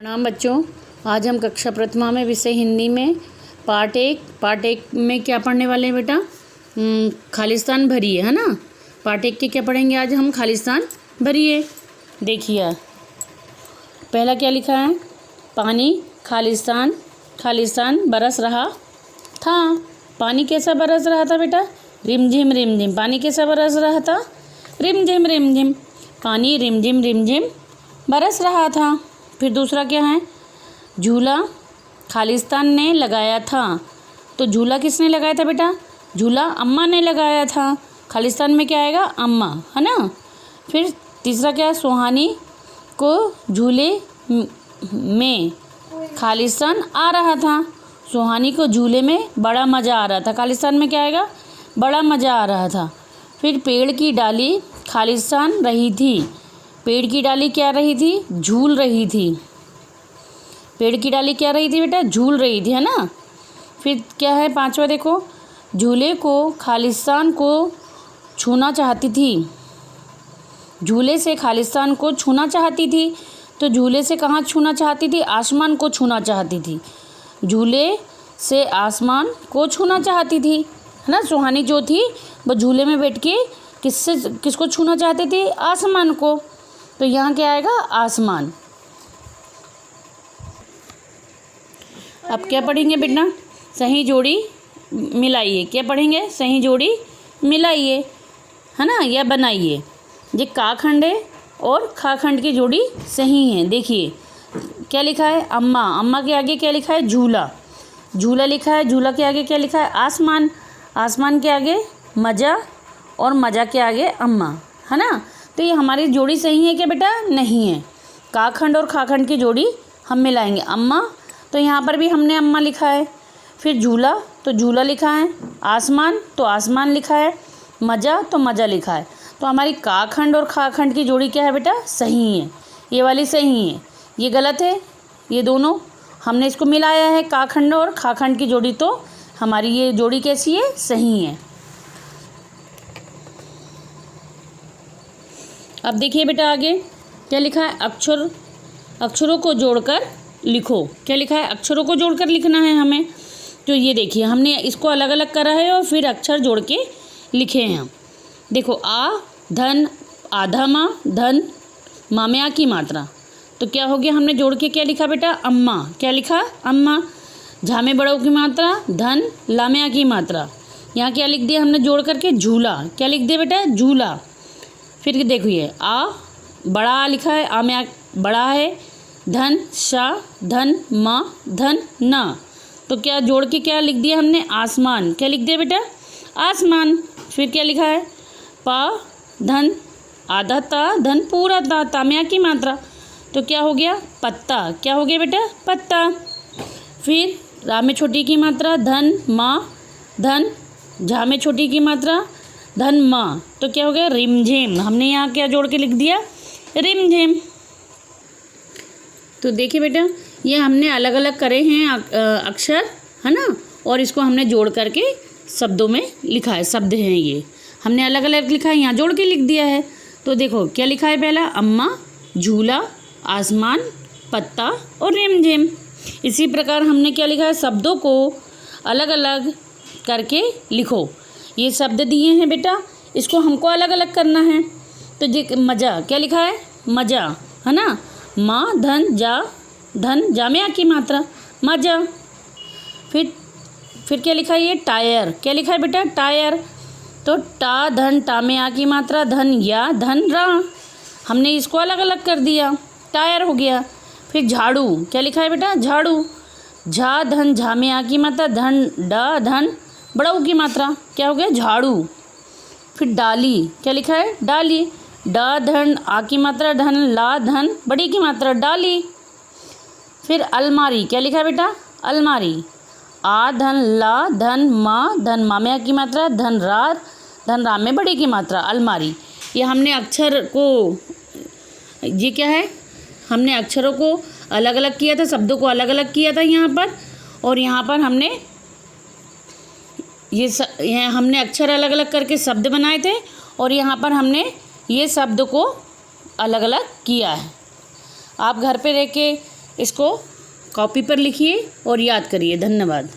प्रणाम बच्चों। आज हम कक्षा प्रथमा में विषय हिंदी में पार्ट एक में क्या पढ़ने वाले हैं बेटा? खालिस्तान भरिए, है ना। पार्ट एक के क्या पढ़ेंगे आज हम? खालिस्तान भरिए। देखिए पहला क्या लिखा है? पानी खालिस्तान खालिस्तान बरस रहा था। पानी कैसा बरस रहा था बेटा? रिमझिम रिमझिम। पानी कैसा बरस रहा था? रिमझिम रिमझिम। पानी रिमझिम रिमझिम बरस रहा था। फिर दूसरा क्या है? झूला खालिस्तान ने लगाया था। तो झूला किसने लगाया था बेटा? झूला अम्मा ने लगाया था। खालिस्तान में क्या आएगा? अम्मा, है ना। फिर तीसरा क्या है? सुहानी को झूले में खालिस्तान आ रहा था। सुहानी को झूले में बड़ा मज़ा आ रहा था। खालिस्तान में क्या आएगा? बड़ा मज़ा आ रहा था। फिर पेड़ की डाली खालिस्तान रही थी। पेड़ की डाली क्या रही थी? झूल रही थी। पेड़ की डाली क्या रही थी बेटा? झूल रही थी, है ना। फिर क्या है? पांचवा देखो, झूले को खालिस्तान को छूना चाहती थी। झूले से खालिस्तान को छूना चाहती थी। तो झूले से कहाँ छूना चाहती थी? आसमान को छूना चाहती थी। झूले से आसमान को छूना चाहती थी, है ना। सुहानी जो थी वो झूले में बैठ के किसको छूना चाहती थी? आसमान को। तो यहाँ क्या आएगा? आसमान। अब क्या पढ़ेंगे बेटा? सही जोड़ी मिलाइए। क्या पढ़ेंगे? सही जोड़ी मिलाइए, है ना, या बनाइए। ये का खंड है और खा खंड की जोड़ी सही है। देखिए क्या लिखा है? अम्मा। अम्मा के आगे क्या लिखा है? झूला। झूला लिखा है। झूला के आगे क्या लिखा है? आसमान। आसमान के आगे मज़ा और मज़ा के आगे अम्मा, है ना। तो ये हमारी जोड़ी सही है क्या बेटा? नहीं है। का खंड और खा खंड की जोड़ी हम मिलाएंगे। अम्मा, तो यहाँ पर भी हमने अम्मा लिखा है। फिर झूला, तो झूला लिखा है। आसमान, तो आसमान लिखा है। मज़ा, तो मज़ा लिखा है। तो हमारी का खंड और खा खंड की जोड़ी क्या है बेटा? सही है। ये वाली सही है, ये गलत है। ये दोनों हमने इसको मिलाया है, का खंड और खा खंड की जोड़ी। तो हमारी ये जोड़ी कैसी है? सही है। अब देखिए बेटा आगे क्या लिखा है? अक्षरों को जोड़कर लिखो। क्या लिखा है? अक्षरों को जोड़कर लिखना है हमें। तो ये देखिए हमने इसको अलग अलग करा है और फिर अक्षर जोड़ के लिखे हैं हम। देखो आ धन आधा माँ, धन माँ में आ की मात्रा। तो क्या हो गया? हमने जोड़ के क्या लिखा बेटा? अम्मा। क्या लिखा? अम्मा। झा में बड़ों की मात्रा, धन ला में आ की मात्रा। यहाँ क्या लिख दिया हमने जोड़ करके? झूला। क्या लिख दिया बेटा? झूला। फिर देखिए आ बड़ा आ लिखा है, आ में आ बड़ा है। धन शा, धन माँ, धन ना। तो क्या जोड़ के क्या लिख दिया हमने? आसमान। क्या लिख दिया बेटा? आसमान। फिर क्या लिखा है? पा धन आधा ता, धन पूरा ता, ता में आ की मात्रा। तो क्या हो गया? पत्ता। क्या हो गया बेटा? पत्ता। फिर रा में छोटी की मात्रा, धन माँ, धन झा में छोटी की मात्रा, धन माँ। तो क्या हो गया? रिमझिम। हमने यहाँ क्या जोड़ के लिख दिया? रिमझिम। तो देखिए बेटा ये हमने अलग अलग करे हैं अक्षर, है ना, और इसको हमने जोड़ करके शब्दों में लिखा है। शब्द हैं ये हमने अलग अलग लिखा है, यहाँ जोड़ के लिख दिया है। तो देखो क्या लिखा है? पहला अम्मा, झूला, आसमान, पत्ता और रिमझिम। इसी प्रकार हमने क्या लिखा है? शब्दों को अलग अलग करके लिखो। ये शब्द दिए हैं बेटा, इसको हमको अलग अलग करना है। तो ये मज़ा, क्या लिखा है? मज़ा, है ना। माँ धन जा में आ की मात्रा, मज़ा। फिर क्या लिखा है? ये टायर। क्या लिखा है बेटा? टायर। तो टा धन टा में आ की मात्रा, धन या, धन रा। हमने इसको अलग अलग कर दिया, टायर हो गया। फिर झाड़ू। क्या लिखा है बेटा? झाड़ू। झा धन झा में आ की मात्रा, धन डा, धन बड़ऊ की मात्रा। क्या हो गया? झाड़ू। फिर डाली। क्या लिखा है? डाली। डा धन आ की मात्रा, धन ला, धन बड़ी की मात्रा, डाली। फिर अलमारी। क्या लिखा है बेटा? अलमारी। आ धन ला, धन माँ में आ की मात्रा, धन रा में बड़ी की मात्रा, अलमारी। ये हमने अक्षर को, ये क्या है? हमने अक्षरों को अलग अलग किया था, शब्दों को अलग अलग किया था यहाँ पर। और यहाँ पर हमने हमने अक्षर अलग अलग करके शब्द बनाए थे, और यहाँ पर हमने ये शब्द को अलग अलग किया है। आप घर पे रह के इसको कॉपी पर लिखिए और याद करिए। धन्यवाद।